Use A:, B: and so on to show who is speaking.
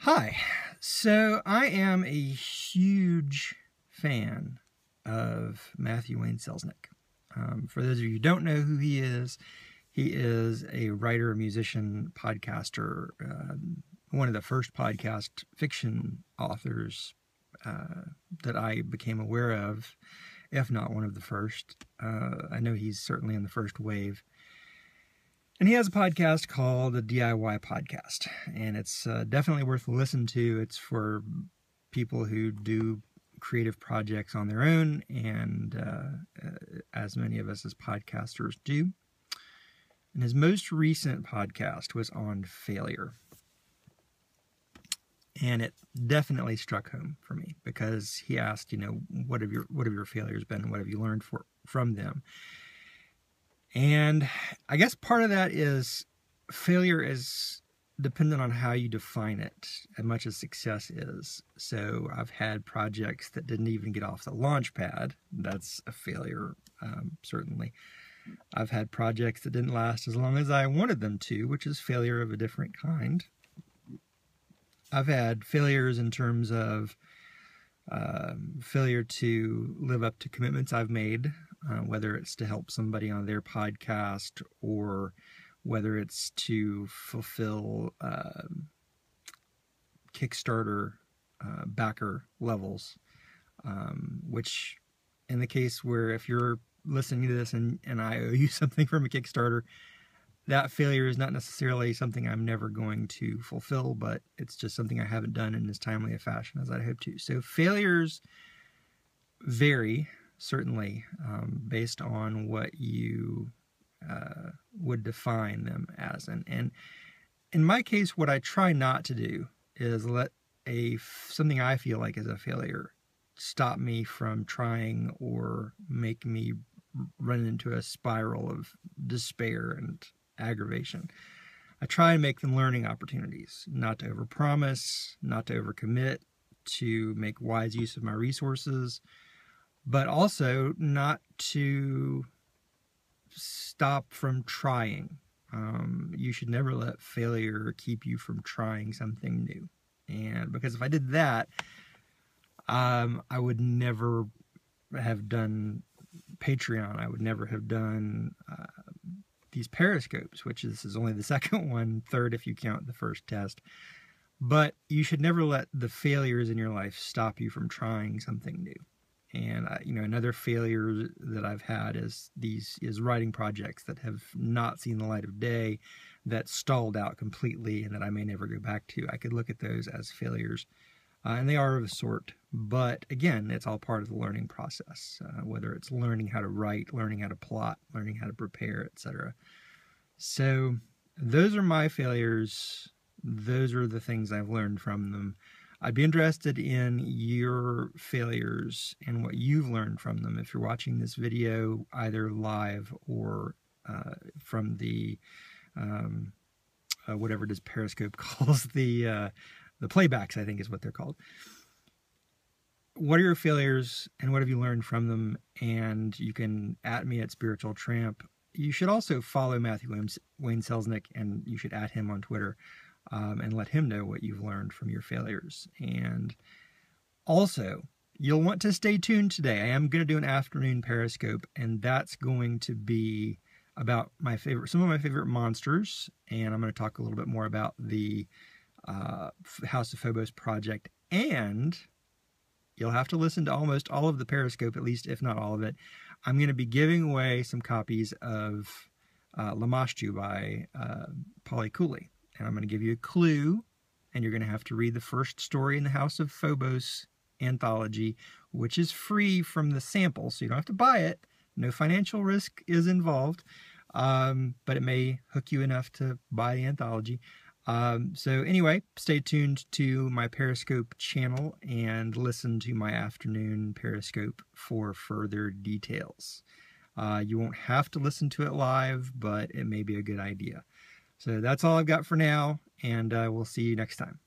A: Hi. So I am a huge fan of Matthew Wayne Selznick. For those of you who don't know who he is a writer, musician, podcaster, one of the first podcast fiction authors that I became aware of, if not one of the first. I know he's certainly in the first wave. And he has a podcast called the DIY Podcast, and it's definitely worth a listen to. It's for people who do creative projects on their own, and as many of us as podcasters do. And his most recent podcast was on failure. And it definitely struck home for me because he asked, what have your failures been and what have you learned from them? And I guess part of that is failure is dependent on how you define it, as much as success is. So I've had projects that didn't even get off the launch pad. That's a failure, certainly. I've had projects that didn't last as long as I wanted them to, which is failure of a different kind. I've had failures in terms of failure to live up to commitments I've made, whether it's to help somebody on their podcast or whether it's to fulfill Kickstarter backer levels, which in the case where if you're listening to this and I owe you something from a Kickstarter, that failure is not necessarily something I'm never going to fulfill, but it's just something I haven't done in as timely a fashion as I'd hope to. So failures vary, certainly, based on what you would define them as. And in my case, what I try not to do is let something I feel like is a failure stop me from trying or make me run into a spiral of despair and aggravation. I try and make them learning opportunities, not to overpromise, not to overcommit, to make wise use of my resources, but also not to stop from trying. You should never let failure keep you from trying something new. And because if I did that, I would never have done Patreon. I would never have done these Periscopes, which this is only the second one, third if you count the first test. But you should never let the failures in your life stop you from trying something new. And another failure that I've had is writing projects that have not seen the light of day, that stalled out completely, and that I may never go back to. I could look at those as failures, and they are of a sort. But again, it's all part of the learning process, whether it's learning how to write, learning how to plot, learning how to prepare, etc. So those are my failures. Those are the things I've learned from them. I'd be interested in your failures and what you've learned from them. If you're watching this video either live or from the whatever it is Periscope calls the playbacks, I think is what they're called. What are your failures and what have you learned from them? And you can @ me at Spiritual Tramp. You should also follow Matthew Wayne Selznick, and you should @ him on Twitter. And let him know what you've learned from your failures. And also, you'll want to stay tuned today. I am going to do an afternoon Periscope, and that's going to be about some of my favorite monsters, and I'm going to talk a little bit more about the House of Phobos project, and you'll have to listen to almost all of the Periscope, at least if not all of it. I'm going to be giving away some copies of Lamashtu by Polly Cooley. And I'm going to give you a clue, and you're going to have to read the first story in the House of Phobos anthology, which is free from the sample, so you don't have to buy it. No financial risk is involved, but it may hook you enough to buy the anthology. So anyway, stay tuned to my Periscope channel and listen to my afternoon Periscope for further details. You won't have to listen to it live, but it may be a good idea. So that's all I've got for now, and we'll see you next time.